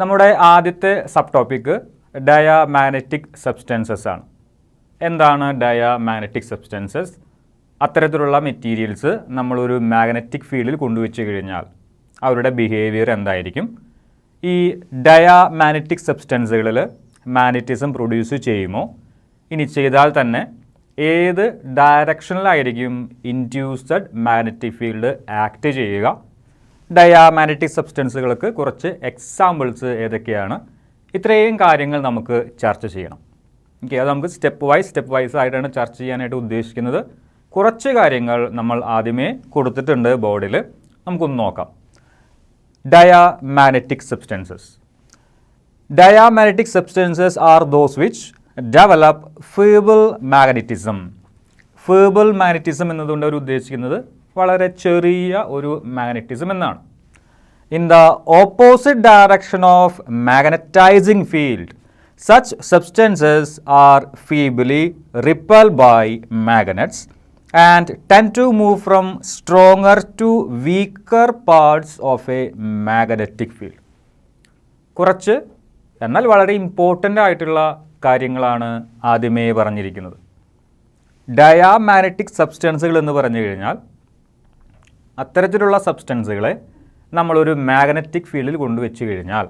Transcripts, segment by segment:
നമ്മുടെ ആദ്യത്തെ sub topic diamagnetic substances ആണ്. എന്താണ് ഡയാമാഗ്നറ്റിക് സബ്സ്റ്റൻസസ്? അത്തരത്തിലുള്ള മെറ്റീരിയൽസ് നമ്മളൊരു മാഗ്നറ്റിക് ഫീൽഡിൽ കൊണ്ടുവച്ച് കഴിഞ്ഞാൽ അവരുടെ ബിഹേവിയർ എന്തായിരിക്കും? ഈ ഡയാമാഗ്നറ്റിക് സബ്സ്റ്റൻസുകളിൽ മാഗ്നറ്റിസം പ്രൊഡ്യൂസ് ചെയ്യുമോ? ഇനി ചെയ്താൽ തന്നെ ഏത് ഡയറക്ഷനിലായിരിക്കും ഇൻഡ്യൂസ്ഡ് മാഗ്നറ്റിക് ഫീൽഡ് ആക്ട് ചെയ്യുക? ഡയാമാഗ്നറ്റിക് സബ്സ്റ്റൻസുകൾക്ക് കുറച്ച് എക്സാമ്പിൾസ് ഏതൊക്കെയാണ്? ഇത്രയും കാര്യങ്ങൾ നമുക്ക് ചർച്ച ചെയ്യണം. ഓക്കെ, അത് നമുക്ക് സ്റ്റെപ്പ് വൈസ് ആയിട്ടാണ് ചർച്ച ചെയ്യാനായിട്ട് ഉദ്ദേശിക്കുന്നത്. കുറച്ച് കാര്യങ്ങൾ നമ്മൾ ആദ്യമേ കൊടുത്തിട്ടുണ്ട് ബോർഡിൽ, നമുക്കൊന്ന് നോക്കാം. Diamagnetic substances. Diamagnetic substances are those which develop feeble magnetism. Feeble magnetism എന്നതുകൊണ്ട് അവർ ഉദ്ദേശിക്കുന്നത് വളരെ ചെറിയ ഒരു മാഗ്നറ്റിസം എന്നാണ്. In the opposite direction of magnetizing field, such substances are feebly repelled by magnets and tend to move from stronger to weaker parts of a magnetic field. കുറച്ച് എന്നാൽ വളരെ important ആയിട്ടുള്ള കാര്യങ്ങളാണ് ആദ്യമേ പറഞ്ഞിരിക്കുന്നത്. ഡയാമാഗ്നറ്റിക് സബ്സ്റ്റൻസുകൾ എന്ന് പറഞ്ഞു കഴിഞ്ഞാൽ അത്തരത്തിലുള്ള സബ്സ്റ്റൻസുകളെ നമ്മളൊരു മാഗ്നറ്റിക് ഫീൽഡിൽ കൊണ്ടുവച്ച് കഴിഞ്ഞാൽ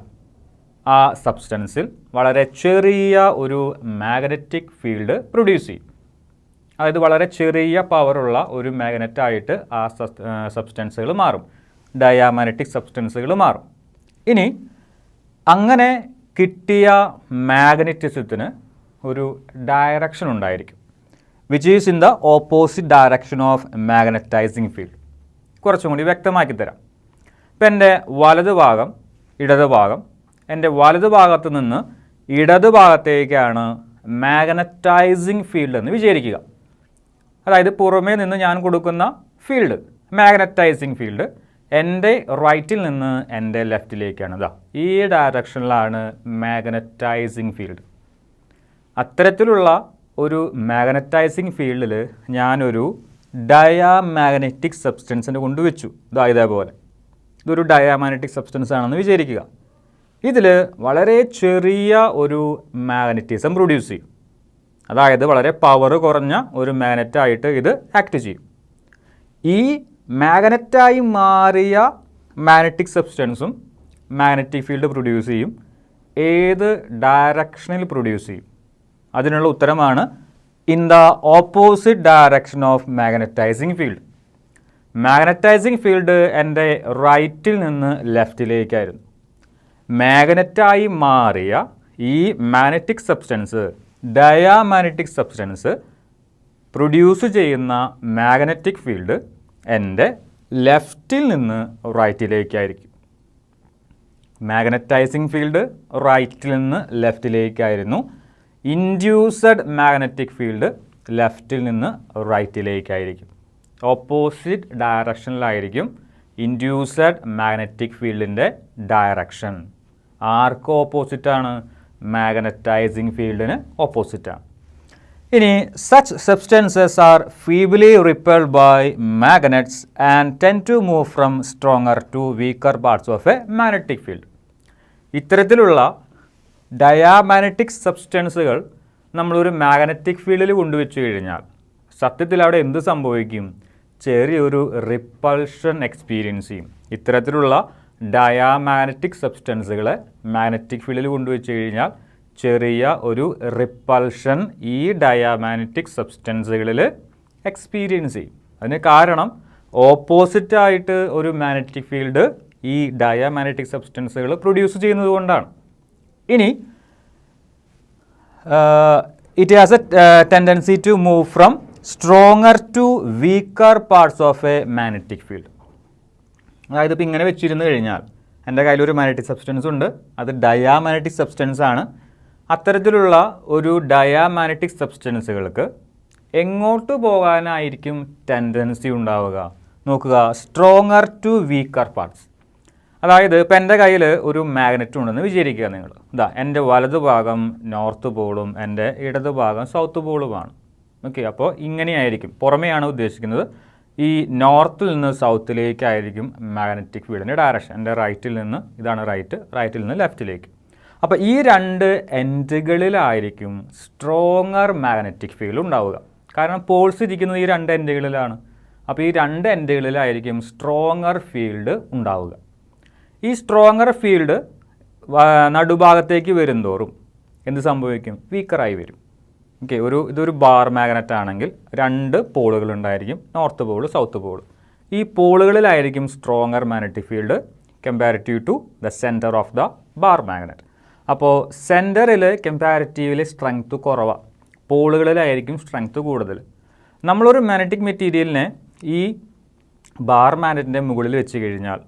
ആ സബ്സ്റ്റൻസിൽ വളരെ ചെറിയ ഒരു മാഗ്നറ്റിക് ഫീൽഡ് പ്രൊഡ്യൂസ് ചെയ്യും. അതായത് വളരെ ചെറിയ പവറുള്ള ഒരു മാഗ്നറ്റായിട്ട് ആ സബ്സ്റ്റൻസുകൾ മാറും, ഡയാമാഗ്നറ്റിക് സബ്സ്റ്റൻസുകൾ മാറും. ഇനി അങ്ങനെ കിട്ടിയ മാഗ്നറ്റിസത്തിന് ഒരു ഡയറക്ഷൻ ഉണ്ടായിരിക്കും, which is in the opposite direction of magnetizing field. കുറച്ചും കൂടി വ്യക്തമാക്കി തരാം. ഇപ്പം എൻ്റെ വലത് ഭാഗം, ഇടത് ഭാഗം, എൻ്റെ വലത് ഭാഗത്ത് നിന്ന് ഇടത് ഭാഗത്തേക്കാണ് മാഗ്നറ്റൈസിങ് ഫീൽഡ് എന്ന് വിചാരിക്കുക. അതായത് പുറമേ നിന്ന് ഞാൻ കൊടുക്കുന്ന ഫീൽഡ്, മാഗ്നറ്റൈസിങ് ഫീൽഡ് എൻ്റെ റൈറ്റിൽ നിന്ന് എൻ്റെ ലെഫ്റ്റിലേക്കാണ്. ഇതാ ഈ ഡയറക്ഷനിലാണ് മാഗ്നറ്റൈസിങ് ഫീൽഡ്. അത്തരത്തിലുള്ള ഒരു മാഗ്നറ്റൈസിങ് ഫീൽഡിൽ ഞാനൊരു ഡയാമാഗ്നറ്റിക് സബ്സ്റ്റൻസിനെ കൊണ്ടുവച്ചു. ഇതേപോലെ ഇതൊരു ഡയാമാഗ്നറ്റിക് സബ്സ്റ്റൻസ് ആണെന്ന് വിചാരിക്കുക. ഇതിൽ വളരെ ചെറിയ ഒരു മാഗ്നറ്റിസം പ്രൊഡ്യൂസ് ചെയ്യും. അതായത് വളരെ പവർ കുറഞ്ഞ ഒരു മാഗ്നറ്റായിട്ട് ഇത് ആക്ട് ചെയ്യും. ഈ മാഗ്നറ്റായി മാറിയ മാഗ്നറ്റിക് സബ്സ്റ്റൻസും മാഗ്നറ്റിക് ഫീൽഡ് പ്രൊഡ്യൂസ് ചെയ്യും. ഏത് ഡയറക്ഷനിൽ പ്രൊഡ്യൂസ് ചെയ്യും? അതിനുള്ള ഉത്തരമാണ് in the opposite direction of magnetizing field. Magnetizing field എൻ്റെ റൈറ്റിൽ നിന്ന് ലെഫ്റ്റിലേക്കായിരുന്നു. മാഗ്നറ്റായി മാറിയ ഈ magnetic substance, diamagnetic substance produce ചെയ്യുന്ന മാഗ്നറ്റിക് ഫീൽഡ് എൻ്റെ ലെഫ്റ്റിൽ നിന്ന് റൈറ്റിലേക്കായിരിക്കും. മാഗ്നറ്റൈസിങ് ഫീൽഡ് റൈറ്റിൽ നിന്ന് ലെഫ്റ്റിലേക്കായിരുന്നു. ഇൻഡ്യൂസ്ഡ് മാഗ്നറ്റിക് ഫീൽഡ് ലെഫ്റ്റിൽ നിന്ന് റൈറ്റിലേക്കായിരിക്കും. ഓപ്പോസിറ്റ് ഡയറക്ഷനിലായിരിക്കും ഇൻഡ്യൂസ്ഡ് മാഗ്നറ്റിക് ഫീൽഡിൻ്റെ ഡയറക്ഷൻ. ആർക്ക് ഓപ്പോസിറ്റാണ്? മാഗ്നറ്റൈസിങ് ഫീൽഡിന് ഓപ്പോസിറ്റാണ്. ഇനി such substances are feebly repelled by magnets and tend to move from stronger to weaker parts of a magnetic field. ഇത്തരത്തിലുള്ള ഡയാമാഗ്നറ്റിക് സബ്സ്റ്റൻസുകൾ നമ്മളൊരു മാഗ്നറ്റിക് ഫീൽഡിൽ കൊണ്ടുവച്ച് കഴിഞ്ഞാൽ സത്യത്തിൽ അവിടെ എന്ത് സംഭവിക്കും? ചെറിയൊരു റിപ്പൾഷൻ എക്സ്പീരിയൻസ് ചെയ്യും. ഇത്തരത്തിലുള്ള ഡയാമാഗ്നറ്റിക് സബ്സ്റ്റൻസുകളെ മാഗ്നറ്റിക് ഫീൽഡിൽ കൊണ്ടുവച്ച് കഴിഞ്ഞാൽ ചെറിയ ഒരു റിപ്പൾഷൻ ഈ ഡയാമാഗ്നറ്റിക് സബ്സ്റ്റൻസുകളിൽ എക്സ്പീരിയൻസ് ചെയ്യും. അതിന് കാരണം ഓപ്പോസിറ്റായിട്ട് ഒരു മാഗ്നറ്റിക് ഫീൽഡ് ഈ ഡയാമാഗ്നറ്റിക് സബ്സ്റ്റൻസുകൾ പ്രൊഡ്യൂസ് ചെയ്യുന്നത് കൊണ്ടാണ്. ഇനി it has a tendency to move from stronger to weaker parts of a magnetic field. അതായത് ഇപ്പോൾ ഇങ്ങനെ വെച്ചിരുന്നു കഴിഞ്ഞാൽ എൻ്റെ കയ്യിലൊരു മാഗ്നറ്റിക് സബ്സ്റ്റൻസ് ഉണ്ട്, അത് ഡയാമാഗ്നറ്റിക് സബ്സ്റ്റൻസ് ആണ്. അത്തരത്തിലുള്ള ഒരു ഡയാമാഗ്നറ്റിക് സബ്സ്റ്റൻസുകൾക്ക് എങ്ങോട്ട് പോകാനായിരിക്കും ടെൻഡൻസി ഉണ്ടാവുക? നോക്കുക, സ്ട്രോങ്ങർ ടു വീക്കർ പാർട്സ്. അതായത് ഇപ്പം എൻ്റെ കയ്യിൽ ഒരു മാഗ്നറ്റ് ഉണ്ടെന്ന് വിചാരിക്കുക നിങ്ങൾ. എൻ്റെ വലതു ഭാഗം നോർത്ത് പോളും എൻ്റെ ഇടതു ഭാഗം സൗത്ത് പോളുമാണ്. ഓക്കെ, അപ്പോൾ ഇങ്ങനെയായിരിക്കും. പുറമെയാണ് ഉദ്ദേശിക്കുന്നത്. ഈ നോർത്തിൽ നിന്ന് സൗത്തിലേക്കായിരിക്കും മാഗ്നറ്റിക് ഫീൽഡിൻ്റെ ഡയറക്ഷൻ. എൻ്റെ റൈറ്റിൽ നിന്ന് ഇതാണ് റൈറ്റിൽ നിന്ന് ലെഫ്റ്റിലേക്ക്. അപ്പോൾ ഈ രണ്ട് എൻഡുകളിലായിരിക്കും സ്ട്രോങ്ങർ മാഗ്നറ്റിക് ഫീൽഡ് ഉണ്ടാവുക. കാരണം പോൾസ് ഇരിക്കുന്നത് ഈ രണ്ട് എൻഡുകളിലാണ്. അപ്പോൾ ഈ രണ്ട് എൻഡുകളിലായിരിക്കും സ്ട്രോങ്ങർ ഫീൽഡ് ഉണ്ടാവുക. ഈ സ്ട്രോങ്ങർ ഫീൽഡ് നടുഭാഗത്തേക്ക് വരുന്തോറും എന്ത് സംഭവിക്കും? വീക്കറായി വരും. ഓക്കെ, ഇതൊരു ബാർ മാഗ്നറ്റ് ആണെങ്കിൽ രണ്ട് പോളുകൾ ഉണ്ടായിരിക്കും, നോർത്ത് പോൾ, സൗത്ത് പോൾ. ഈ പോളുകളിലായിരിക്കും stronger magnetic field comparative to the centre of the bar magnet. അപ്പോൾ സെൻറ്ററിൽ കമ്പാരിറ്റീവ്ലി സ്ട്രെങ്ത്ത് കുറവാണ്, പോളുകളിലായിരിക്കും സ്ട്രെങ്ത്ത് കൂടുതൽ. നമ്മളൊരു മാഗ്നറ്റിക് മെറ്റീരിയലിനെ ഈ ബാർ മാഗ്നറ്റിൻ്റെ മുകളിൽ വെച്ച് കഴിഞ്ഞാൽ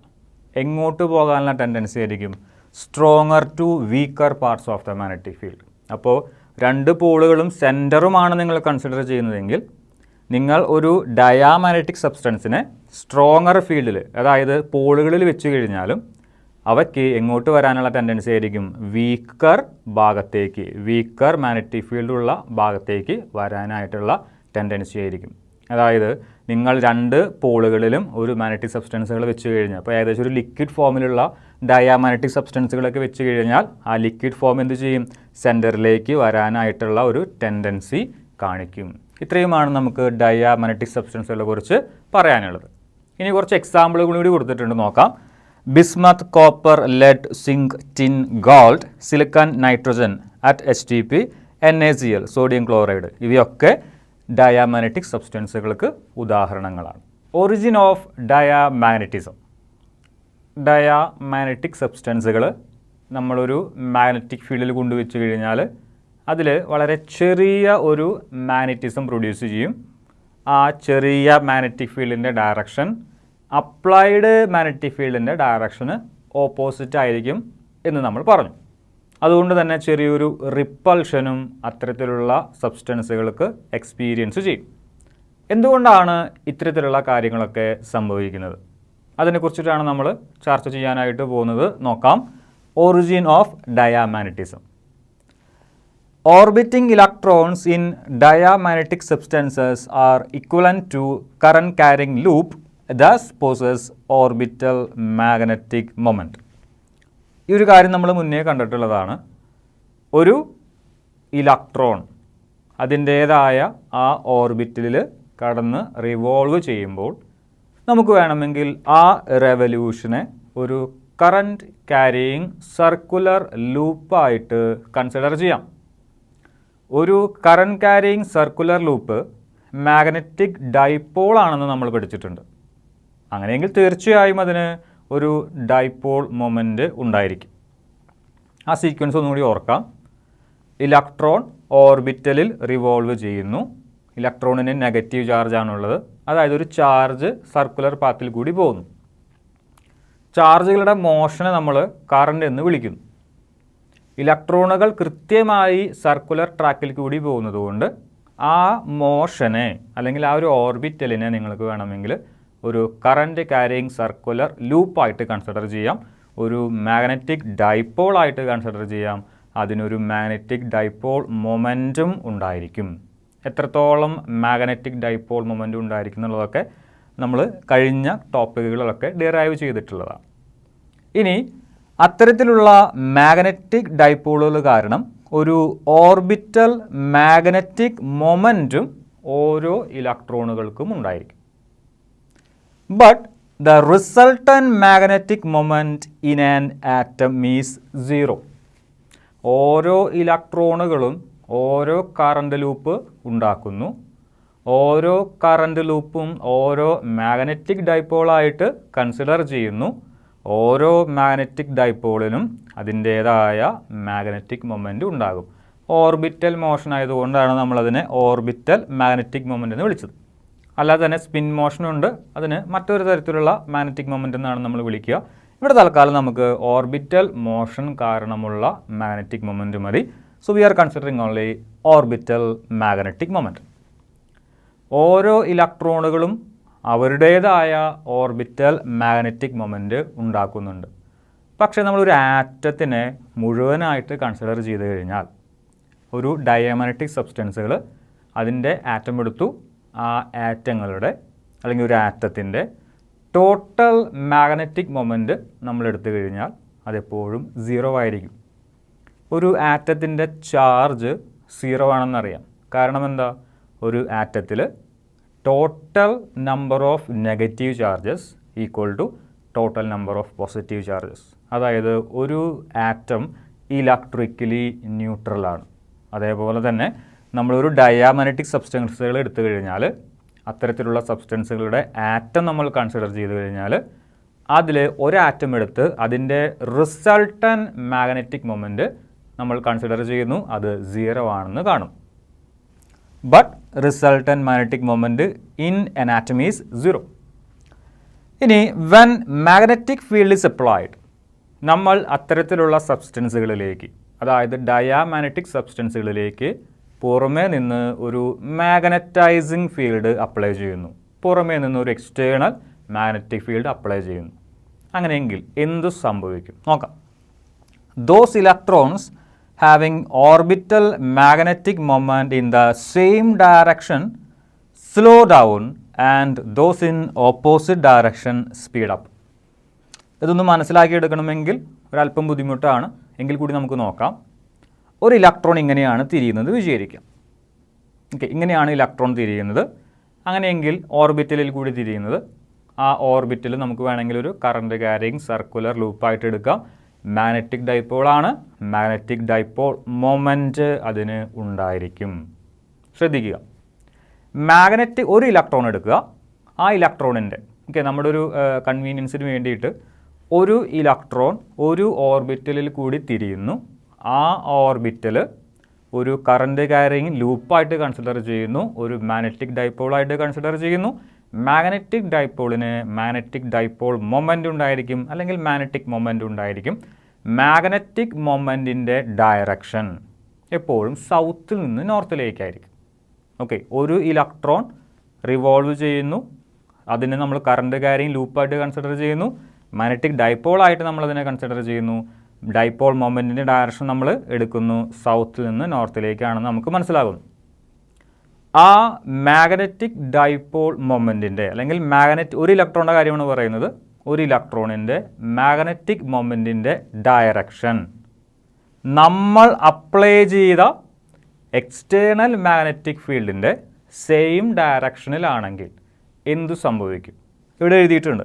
എങ്ങോട്ട് പോകാനുള്ള ടെൻഡൻസി ആയിരിക്കും? Stronger to weaker parts of the magnetic field. അപ്പോൾ രണ്ട് പോളുകളും സെൻറ്ററുമാണ് നിങ്ങൾ കൺസിഡർ ചെയ്യുന്നതെങ്കിൽ നിങ്ങൾ ഒരു ഡയാമാഗ്നറ്റിക് സബ്സ്റ്റൻസിനെ സ്ട്രോങ്ങർ ഫീൽഡിൽ, അതായത് പോളുകളിൽ വെച്ച് കഴിഞ്ഞാലും അവയ്ക്ക് എങ്ങോട്ട് വരാനുള്ള ടെൻഡൻസി ആയിരിക്കും? വീക്കർ ഭാഗത്തേക്ക്, വീക്കർ മാഗ്നറ്റിക് ഫീൽഡുള്ള ഭാഗത്തേക്ക് വരാനായിട്ടുള്ള ടെൻഡൻസി ആയിരിക്കും. അതായത് നിങ്ങൾ രണ്ട് പോളുകളിലും ഒരു മാഗ്നറ്റിക് സബ്സ്റ്റൻസുകൾ വെച്ച് കഴിഞ്ഞാൽ, അപ്പോൾ ഏകദേശം ഒരു ലിക്വിഡ് ഫോമിലുള്ള ഡയാമാഗ്നറ്റിക് സബ്സ്റ്റൻസുകളൊക്കെ വെച്ച് കഴിഞ്ഞാൽ ആ ലിക്വിഡ് ഫോം എന്ത് ചെയ്യും? സെൻറ്ററിലേക്ക് വരാനായിട്ടുള്ള ഒരു ടെൻഡൻസി കാണിക്കും. ഇത്രയുമാണ് നമുക്ക് ഡയാമാഗ്നറ്റിക് സബ്സ്റ്റൻസുകളെ കുറിച്ച് പറയാനുള്ളത്. ഇനി കുറച്ച് എക്സാമ്പിളുകൾ കൂടി കൊടുത്തിട്ടുണ്ട്, നോക്കാം. Bismuth, copper, lead, zinc, tin, gold, silicon, nitrogen at HTP, NaCl, sodium chloride, ഇവയൊക്കെ ഡയാമാഗ്നറ്റിക് സബ്സ്റ്റൻസുകൾക്ക് ഉദാഹരണങ്ങളാണ്. Origin of diamagnetism. ഡയാമാഗ്നറ്റിക് സബ്സ്റ്റൻസുകൾ നമ്മളൊരു മാഗ്നറ്റിക് ഫീൽഡിൽ കൊണ്ടുവച്ച് കഴിഞ്ഞാൽ അതിൽ വളരെ ചെറിയ ഒരു മാഗ്നറ്റിസം പ്രൊഡ്യൂസ് ചെയ്യും. ആ ചെറിയ മാഗ്നറ്റിക് ഫീൽഡിൻ്റെ ഡയറക്ഷൻ അപ്ലൈഡ് മാഗ്നറ്റിക് ഫീൽഡിൻ്റെ ഡയറക്ഷന് ഓപ്പോസിറ്റ് ആയിരിക്കും എന്ന് നമ്മൾ പറഞ്ഞു. അതുകൊണ്ട് തന്നെ ചെറിയൊരു റിപ്പൾഷനും അത്തരത്തിലുള്ള സബ്സ്റ്റൻസുകൾക്ക് എക്സ്പീരിയൻസ് ചെയ്യും. എന്തുകൊണ്ടാണ് ഇത്തരത്തിലുള്ള കാര്യങ്ങളൊക്കെ സംഭവിക്കുന്നത്? അതിനെക്കുറിച്ചിട്ടാണ് നമ്മൾ ചർച്ച ചെയ്യാനായിട്ട് പോകുന്നത്. നോക്കാം. Origin of diamagnetism. Orbiting electrons in diamagnetic substances are equivalent to current carrying loop, thus possess orbital magnetic moment. ഈ ഒരു കാര്യം നമ്മൾ മുന്നേ കണ്ടിട്ടുള്ളതാണ്. ഒരു ഇലക്ട്രോൺ അതിൻ്റേതായ ആ ഓർബിറ്റിൽ കടന്ന് റിവോൾവ് ചെയ്യുമ്പോൾ നമുക്ക് വേണമെങ്കിൽ ആ റെവല്യൂഷനെ ഒരു കറൻറ്റ് ക്യാരിയിങ് സർക്കുലർ ലൂപ്പായിട്ട് കൺസിഡർ ചെയ്യാം. ഒരു current carrying circular loop magnetic dipole ആണെന്ന് നമ്മൾ പഠിച്ചിട്ടുണ്ട്. അങ്ങനെയെങ്കിൽ തീർച്ചയായും അതിന് ഒരു ഡൈപോൾ മൊമെൻ്റ് ഉണ്ടായിരിക്കും. ആ സീക്വൻസ് ഒന്നുകൂടി ഓർക്കാം. ഇലക്ട്രോൺ ഓർബിറ്റലിൽ റിവോൾവ് ചെയ്യുന്നു. ഇലക്ട്രോണിന് നെഗറ്റീവ് ചാർജാണുള്ളത്, അതായത് ഒരു ചാർജ് സർക്കുലർ പാത്തിൽ കൂടി പോകുന്നു. ചാർജുകളുടെ മോഷനെ നമ്മൾ കറണ്ട് എന്ന് വിളിക്കുന്നു. ഇലക്ട്രോണുകൾ കൃത്യമായി സർക്കുലർ ട്രാക്കിൽ കൂടി പോകുന്നതുകൊണ്ട് ആ മോഷനെ അല്ലെങ്കിൽ ആ ഒരു ഓർബിറ്റലിനെ നിങ്ങൾക്ക് വേണമെങ്കിൽ ഒരു കറൻറ്റ് ക്യാരിയിങ് സർക്കുലർ ലൂപ്പായിട്ട് കൺസിഡർ ചെയ്യാം, ഒരു മാഗ്നറ്റിക് ഡൈപോളായിട്ട് കൺസിഡർ ചെയ്യാം. അതിനൊരു മാഗ്നറ്റിക് ഡൈപോൾ മൊമെൻറ്റും ഉണ്ടായിരിക്കും. എത്രത്തോളം മാഗ്നറ്റിക് ഡൈപോൾ മൊമെൻറ്റും ഉണ്ടായിരിക്കും എന്നുള്ളതൊക്കെ നമ്മൾ കഴിഞ്ഞ ടോപ്പിക്കുകളിലൊക്കെ ഡിറൈവ് ചെയ്തിട്ടുള്ളതാണ്. ഇനി അത്തരത്തിലുള്ള മാഗ്നറ്റിക് ഡൈപോളുകൾ കാരണം ഒരു ഓർബിറ്റൽ മാഗ്നറ്റിക് മൊമെൻറ്റും ഓരോ ഇലക്ട്രോണുകൾക്കും ഉണ്ടായിരിക്കും. But the resultant magnetic moment in an atom is zero. ഓരോ ഇലക്ട്രോണുകളും ഓരോ കറണ്ട് ലൂപ്പ് ഉണ്ടാക്കുന്നു. ഓരോ കറണ്ട് ലൂപ്പും ഓരോ മാഗ്നറ്റിക് ഡൈപോളായിട്ട് കൺസിഡർ ചെയ്യുന്നു. ഓരോ മാഗ്നറ്റിക് ഡൈപോളിനും അതിൻ്റേതായ മാഗ്നറ്റിക് മൊമെൻ്റ് ഉണ്ടാകും. ഓർബിറ്റൽ മോഷൻ ആയതുകൊണ്ടാണ് നമ്മളതിനെ ഓർബിറ്റൽ മാഗ്നറ്റിക് മൊമെൻ്റ് എന്ന് വിളിച്ചത്. അല്ലാതെ തന്നെ സ്പിൻ മോഷനുണ്ട്, അതിന് മറ്റൊരു തരത്തിലുള്ള മാഗ്നറ്റിക് മൊമെൻ്റ് എന്നാണ് നമ്മൾ വിളിക്കുക. ഇവിടെ തൽക്കാലം നമുക്ക് ഓർബിറ്റൽ മോഷൻ കാരണമുള്ള മാഗ്നറ്റിക് മൊമെൻ്റ് മതി. So we R considering only orbital magnetic moment. ഓരോ ഇലക്ട്രോണുകളും അവരുടേതായ ഓർബിറ്റൽ മാഗ്നറ്റിക് മൊമെൻ്റ് ഉണ്ടാക്കുന്നുണ്ട്. പക്ഷേ നമ്മളൊരു ആറ്റത്തിനെ മുഴുവനായിട്ട് കൺസിഡർ ചെയ്ത് കഴിഞ്ഞാൽ ഒരു ഡയാമാഗ്നറ്റിക് സബ്സ്റ്റൻസുകൾ അതിൻ്റെ ആറ്റം എടുത്തു, ആ ആറ്റങ്ങളുടെ അല്ലെങ്കിൽ ഒരു ആറ്റത്തിൻ്റെ ടോട്ടൽ മാഗ്നറ്റിക് മൊമെൻറ്റ് നമ്മൾ എടുത്തു കഴിഞ്ഞാൽ അതെപ്പോഴും 0 ആയിരിക്കും. ഒരു ആറ്റത്തിൻ്റെ ചാർജ് 0 ആണെന്നറിയാം. കാരണം എന്താ? ഒരു ആറ്റത്തിൽ total number of negative charges equal to total number of positive charges. അതായത് ഒരു ആറ്റം ഇലക്ട്രിക്കലി ന്യൂട്രലാണ്. അതേപോലെ തന്നെ നമ്മളൊരു ഡയാമാഗ്നറ്റിക് സബ്സ്റ്റൻസുകൾ എടുത്തു കഴിഞ്ഞാൽ അത്തരത്തിലുള്ള സബ്സ്റ്റൻസുകളുടെ ആറ്റം നമ്മൾ കൺസിഡർ ചെയ്ത് കഴിഞ്ഞാൽ അതിൽ ഒരു ആറ്റം എടുത്ത് അതിൻ്റെ റിസൾട്ടൻ മാഗ്നറ്റിക് മൊമെൻറ്റ് നമ്മൾ കൺസിഡർ ചെയ്യുന്നു, അത് 0 ആണെന്ന് കാണും. But resultant magnetic moment in an atom is 0. ഇനി when magnetic field is applied, നമ്മൾ അത്തരത്തിലുള്ള സബ്സ്റ്റൻസുകളിലേക്ക്, അതായത് ഡയാമാഗ്നറ്റിക് സബ്സ്റ്റൻസുകളിലേക്ക് പുറമേ നിന്ന് ഒരു മാഗ്നറ്റൈസിങ് ഫീൽഡ് അപ്ലൈ ചെയ്യുന്നു, പുറമേ നിന്ന് ഒരു എക്സ്റ്റേണൽ മാഗ്നറ്റിക് ഫീൽഡ് അപ്ലൈ ചെയ്യുന്നു. അങ്ങനെയെങ്കിൽ എന്തു സംഭവിക്കും നോക്കാം. Those electrons having orbital magnetic moment in the same direction slow down and those in opposite direction speed up. ഇതൊന്ന് മനസ്സിലാക്കിയെടുക്കണമെങ്കിൽ ഒരല്പം ബുദ്ധിമുട്ടാണ്, എങ്കിൽ കൂടി നമുക്ക് നോക്കാം. ഒരു ഇലക്ട്രോൺ ഇങ്ങനെയാണ് തിരിയുന്നത് വിചാരിക്കാം. ഓക്കെ, ഇങ്ങനെയാണ് ഇലക്ട്രോൺ തിരിയുന്നത്. അങ്ങനെയെങ്കിൽ ഓർബിറ്റലിൽ കൂടി തിരിയുന്നത്, ആ ഓർബിറ്റിൽ നമുക്ക് വേണമെങ്കിൽ ഒരു കറണ്ട് ക്യാരിയിങ് സർക്കുലർ ലൂപ്പായിട്ട് എടുക്കാം. മാഗ്നറ്റിക് ഡൈപോളാണ്. മാഗ്നറ്റിക് ഡൈപോൾ മൊമെൻറ്റ് അതിന് ഉണ്ടായിരിക്കും. ശ്രദ്ധിക്കുക, മാഗ്നറ്റിക് ഒരു ഇലക്ട്രോൺ എടുക്കുക. ആ ഇലക്ട്രോണിൻ്റെ നമ്മുടെ ഒരു കൺവീനിയൻസിന് വേണ്ടിയിട്ട് ഒരു ഇലക്ട്രോൺ ഒരു ഓർബിറ്റലിൽ കൂടി തിരിയുന്നു. ആ ഓർബിറ്റൽ ഒരു കറണ്ട് ക്യാരിയിങ് ലൂപ്പായിട്ട് കൺസിഡർ ചെയ്യുന്നു, ഒരു മാഗ്നറ്റിക് ഡൈപോളായിട്ട് കൺസിഡർ ചെയ്യുന്നു. മാഗ്നറ്റിക് ഡൈപോളിന് മാഗ്നറ്റിക് ഡൈപോൾ മൊമെൻ്റ് ഉണ്ടായിരിക്കും, അല്ലെങ്കിൽ മാഗ്നറ്റിക് മൊമെൻ്റ് ഉണ്ടായിരിക്കും. മാഗ്നറ്റിക് മൊമെൻറ്റിൻ്റെ ഡയറക്ഷൻ എപ്പോഴും സൗത്തിൽ നിന്ന് നോർത്തിലേക്കായിരിക്കും. ഓക്കെ, ഒരു ഇലക്ട്രോൺ റിവോൾവ് ചെയ്യുന്നു, അതിനെ നമ്മൾ കറണ്ട് ക്യാരിയിങ് ലൂപ്പായിട്ട് കൺസിഡർ ചെയ്യുന്നു. മാഗ്നറ്റിക് ഡൈപോളായിട്ട് നമ്മളതിനെ കൺസിഡർ ചെയ്യുന്നു. ഡൈപോൾ മൊമെൻറ്റിൻ്റെ ഡയറക്ഷൻ നമ്മൾ എടുക്കുന്നു, സൗത്തിൽ നിന്ന് നോർത്തിലേക്കാണെന്ന് നമുക്ക് മനസ്സിലാകുന്നു. ആ മാഗ്നറ്റിക് ഡൈപോൾ മൊമെൻറ്റിൻ്റെ, അല്ലെങ്കിൽ ഒരു ഇലക്ട്രോണിൻ്റെ കാര്യമാണ് പറയുന്നത്, ഒരു ഇലക്ട്രോണിൻ്റെ മാഗ്നറ്റിക് മൊമെൻറ്റിൻ്റെ ഡയറക്ഷൻ നമ്മൾ അപ്ലൈ ചെയ്ത എക്സ്റ്റേണൽ മാഗ്നറ്റിക് ഫീൽഡിൻ്റെ സെയിം ഡയറക്ഷനിലാണെങ്കിൽ എന്തു സംഭവിക്കും? ഇവിടെ എഴുതിയിട്ടുണ്ട്,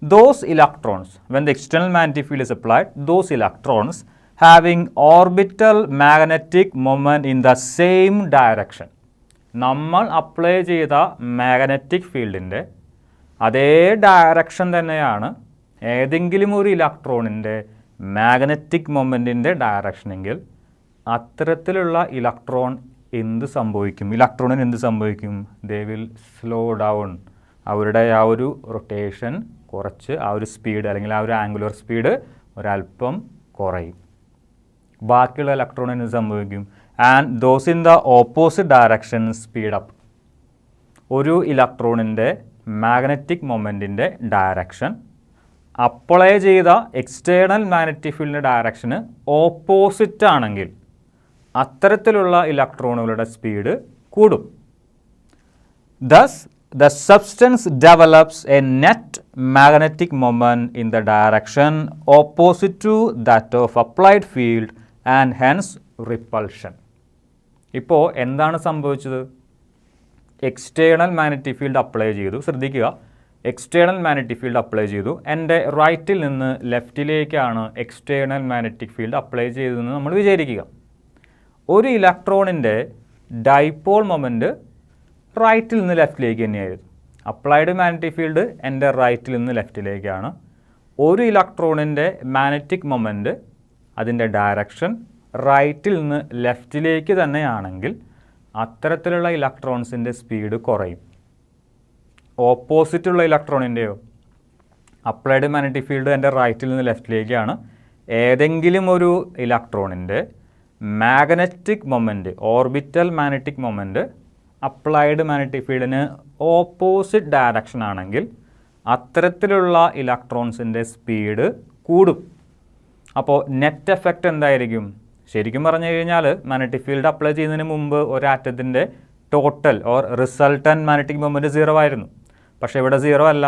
those electrons, when the external magnetic field is applied, those electrons having orbital magnetic moment in the same direction. നമ്മൾ അപ്ലൈ ചെയ്ത മാഗ്നറ്റിക് ഫീൽഡിൻ്റെ അതേ ഡയറക്ഷൻ തന്നെയാണ് ഏതെങ്കിലും ഒരു ഇലക്ട്രോണിൻ്റെ മാഗ്നറ്റിക് മൊമെൻറ്റിൻ്റെ ഡയറക്ഷനെങ്കിൽ അത്തരത്തിലുള്ള ഇലക്ട്രോൺ എന്ത് സംഭവിക്കും? ഇലക്ട്രോണിന് എന്ത് സംഭവിക്കും? They will slow down. അവരുടെ ആ ഒരു റൊട്ടേഷൻ കുറച്ച്, ആ ഒരു സ്പീഡ് അല്ലെങ്കിൽ ആ ഒരു ആംഗുലർ സ്പീഡ് ഒരല്പം കുറയും. ബാക്കിയുള്ള ഇലക്ട്രോണിന് എന്ത് സംഭവിക്കും? And those in the opposite direction speed up. ഒരു ഇലക്ട്രോണിൻ്റെ മാഗ്നറ്റിക് മൊമെൻറ്റിൻ്റെ ഡയറക്ഷൻ അപ്ലൈ ചെയ്ത എക്സ്റ്റേണൽ മാഗ്നറ്റിക് ഫീൽഡിൻ്റെ ഡയറക്ഷന് ഓപ്പോസിറ്റ് ആണെങ്കിൽ അത്തരത്തിലുള്ള ഇലക്ട്രോണുകളുടെ സ്പീഡ് കൂടും. Thus, the substance develops a net magnetic moment in the direction opposite to that of applied field and hence repulsion. ഇപ്പോൾ എന്താണ് സംഭവിച്ചത്? എക്സ്റ്റേണൽ മാഗ്നറ്റിക് ഫീൽഡ് അപ്ലൈ ചെയ്തു. ശ്രദ്ധിക്കുക, എക്സ്റ്റേണൽ മാഗ്നറ്റിക് ഫീൽഡ് അപ്ലൈ ചെയ്തു. എൻ്റെ റൈറ്റിൽ നിന്ന് ലെഫ്റ്റിലേക്കാണ് എക്സ്റ്റേണൽ മാഗ്നറ്റിക് ഫീൽഡ് അപ്ലൈ ചെയ്തതെന്ന് നമ്മൾ വിചാരിക്കുക. ഒരു ഇലക്ട്രോണിൻ്റെ ഡൈപോൾ മൊമെൻറ്റ് റൈറ്റിൽ നിന്ന് ലെഫ്റ്റിലേക്ക് തന്നെയായിരുന്നു. അപ്ലൈഡ് മാഗ്നറ്റിക് ഫീൽഡ് എൻ്റെ റൈറ്റിൽ നിന്ന് ലെഫ്റ്റിലേക്കാണ്. ഒരു ഇലക്ട്രോണിൻ്റെ മാഗ്നറ്റിക് മൊമെൻറ്റ് അതിൻ്റെ ഡയറക്ഷൻ റൈറ്റിൽ നിന്ന് ലെഫ്റ്റിലേക്ക് തന്നെയാണെങ്കിൽ അത്തരത്തിലുള്ള ഇലക്ട്രോൺസിൻ്റെ സ്പീഡ് കുറയും. ഓപ്പോസിറ്റുള്ള ഇലക്ട്രോണിൻ്റെയോ, അപ്ലൈഡ് മാഗ്നറ്റിക് ഫീൽഡ് എൻ്റെ റൈറ്റിൽ നിന്ന് ലെഫ്റ്റിലേക്കാണ്, ഏതെങ്കിലും ഒരു ഇലക്ട്രോണിൻ്റെ magnetic moment, orbital magnetic moment applied magnetic ഫീൽഡിന് ഓപ്പോസിറ്റ് ഡയറക്ഷൻ ആണെങ്കിൽ അത്തരത്തിലുള്ള ഇലക്ട്രോൺസിൻ്റെ സ്പീഡ് കൂടും. അപ്പോൾ നെറ്റ് എഫക്റ്റ് എന്തായിരിക്കും? ശരിക്കും പറഞ്ഞു കഴിഞ്ഞാൽ മാഗ്നറ്റിക് ഫീൽഡ് അപ്ലൈ ചെയ്യുന്നതിന് മുമ്പ് ഒരാറ്റത്തിൻ്റെ total or resultant magnetic moment 0 ആയിരുന്നു. പക്ഷേ ഇവിടെ 0 അല്ല.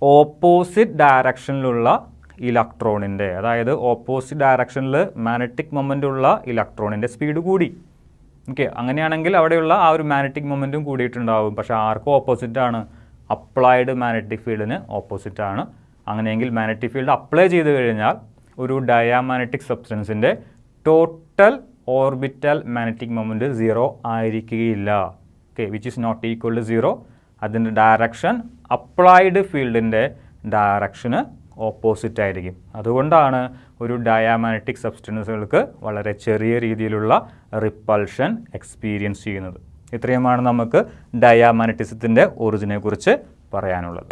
ഓപ്പോസിറ്റ് ഡയറക്ഷനിലുള്ള ഇലക്ട്രോണിൻ്റെ, അതായത് ഓപ്പോസിറ്റ് ഡയറക്ഷനിൽ മാഗ്നറ്റിക് മൊമെൻ്റ് ഉള്ള ഇലക്ട്രോണിൻ്റെ സ്പീഡ് കൂടി. ഓക്കെ, അങ്ങനെയാണെങ്കിൽ അവിടെയുള്ള ആ ഒരു മാഗ്നറ്റിക് മൊമെൻറ്റും കൂടിയിട്ടുണ്ടാവും. പക്ഷേ ആർക്കും ഓപ്പോസിറ്റാണ്, അപ്ലൈഡ് മാഗ്നറ്റിക് ഫീൽഡിന് ഓപ്പോസിറ്റാണ്. അങ്ങനെയെങ്കിൽ മാഗ്നറ്റിക് ഫീൽഡ് അപ്ലൈ ചെയ്ത് കഴിഞ്ഞാൽ ഒരു ഡയാമാഗ്നറ്റിക് സബ്സ്റ്റൻസിൻ്റെ ടോട്ടൽ ഓർബിറ്റൽ മാഗ്നറ്റിക് മൊമെൻറ്റ് 0 ആയിരിക്കുകയില്ല. Okay, which is not equal to 0. അതിൻ്റെ ഡയറക്ഷൻ അപ്ലൈഡ് ഫീൽഡിൻ്റെ ഡയറക്ഷന് ഓപ്പോസിറ്റ് ആയിരിക്കും. അതുകൊണ്ടാണ് ഒരു ഡയാമാഗ്നറ്റിക് സബ്സ്റ്റൻസുകൾക്ക് വളരെ ചെറിയ രീതിയിലുള്ള റിപ്പൾഷൻ എക്സ്പീരിയൻസ് ചെയ്യുന്നത്. ഇത്രയുമാണ് നമുക്ക് ഡയാമാഗ്നറ്റിസത്തിൻ്റെ ഒറിജിനെ കുറിച്ച് പറയാനുള്ളത്.